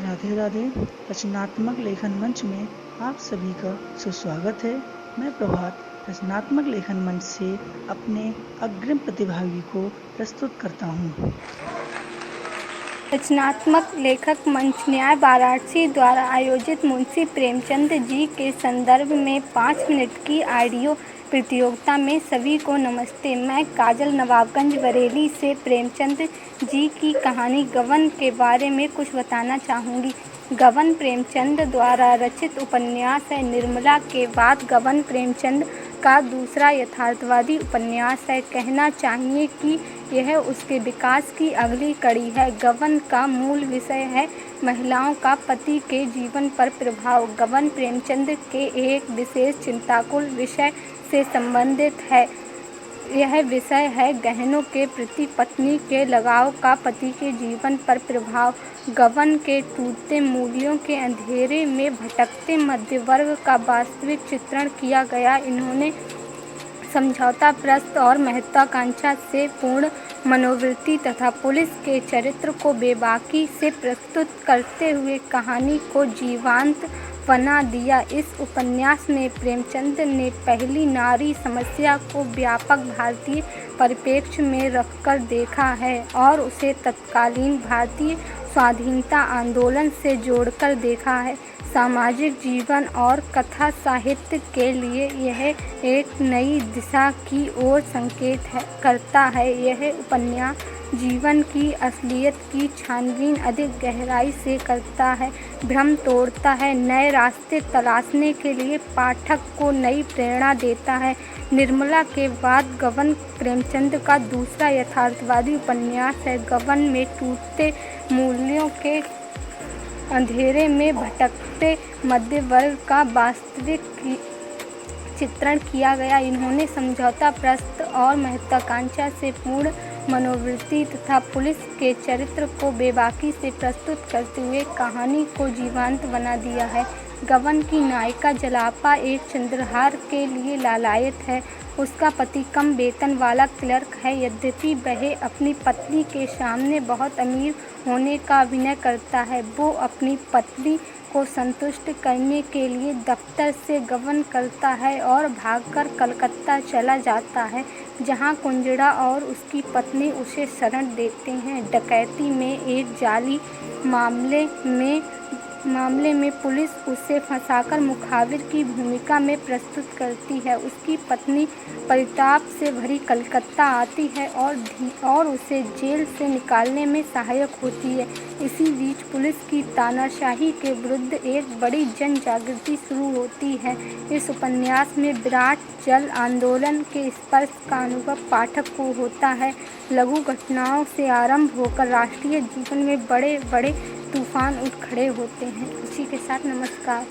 राधे राधे। रचनात्मक लेखन मंच में आप सभी का सुस्वागत है। मैं प्रभात रचनात्मक लेखन मंच से अपने अग्रिम प्रतिभागी को प्रस्तुत करता हूँ। रचनात्मक लेखक मंच न्याय वाराणसी द्वारा आयोजित मुंशी प्रेमचंद जी के संदर्भ में 5 मिनट की ऑडियो प्रतियोगिता में सभी को नमस्ते। मैं काजल नवाबगंज बरेली से प्रेमचंद जी की कहानी गबन के बारे में कुछ बताना चाहूँगी। गबन प्रेमचंद द्वारा रचित उपन्यास है। निर्मला के बाद गबन प्रेमचंद का दूसरा यथार्थवादी उपन्यास है। कहना चाहिए कि यह उसके विकास की अगली कड़ी है। गबन का मूल विषय है महिलाओं का पति के जीवन पर प्रभाव। गबन प्रेमचंद के एक विशेष चिंताकुल विषय से संबंधित है। यह विषय है गहनों के प्रति पत्नी के लगाव का पति के जीवन पर प्रभाव। गबन के टूटते मूल्यों के अंधेरे में भटकते मध्य वर्ग का वास्तविक चित्रण किया गया। इन्होंने समझौता प्रस्त और महत्वाकांक्षा से पूर्ण मनोवृत्ति तथा पुलिस के चरित्र को बेबाकी से प्रस्तुत करते हुए कहानी को जीवंत बना दिया। इस उपन्यास में प्रेमचंद ने पहली नारी समस्या को व्यापक भारतीय परिप्रेक्ष्य में रखकर देखा है और उसे तत्कालीन भारतीय स्वाधीनता आंदोलन से जोड़कर देखा है। सामाजिक जीवन और कथा साहित्य के लिए यह एक नई दिशा की ओर संकेत करता है। यह उपन्यास जीवन की असलियत की छानबीन अधिक गहराई से करता है, भ्रम तोड़ता है, नए रास्ते तलाशने के लिए पाठक को नई प्रेरणा देता है। निर्मला के बाद गबन प्रेमचंद का दूसरा यथार्थवादी उपन्यास है। गबन में टूटते मूल्यों के अंधेरे में भटकते मध्य वर्ग का वास्तविक चित्रण किया गया। इन्होंने समझौता प्रस्त और महत्वाकांक्षा से पूर्ण मनोवृत्ति तथा पुलिस के चरित्र को बेबाकी से प्रस्तुत करते हुए कहानी को जीवंत बना दिया है। गबन की नायिका जलापा एक चंद्रहार के लिए लालायित है। उसका पति कम वेतन वाला क्लर्क है। यद्यपि वह अपनी पत्नी के सामने बहुत अमीर होने का अभिनय करता है, वो अपनी पत्नी को संतुष्ट करने के लिए दफ्तर से गबन करता है और भागकर कलकत्ता चला जाता है, जहां कुंजड़ा और उसकी पत्नी उसे शरण देते हैं। डकैती में एक जाली मामले में पुलिस उसे फंसाकर मुखबिर की भूमिका में प्रस्तुत करती है। उसकी पत्नी परिताप से भरी कलकत्ता आती है और उसे जेल से निकालने में सहायक होती है। इसी बीच पुलिस की तानाशाही के विरुद्ध एक बड़ी जन जागृति शुरू होती है। इस उपन्यास में विराट जल आंदोलन के स्पर्श का अनुभव पाठक को होता है। लघु घटनाओं से आरंभ होकर राष्ट्रीय जीवन में बड़े बड़े तूफान उठ खड़े होते हैं। इसी के साथ नमस्कार।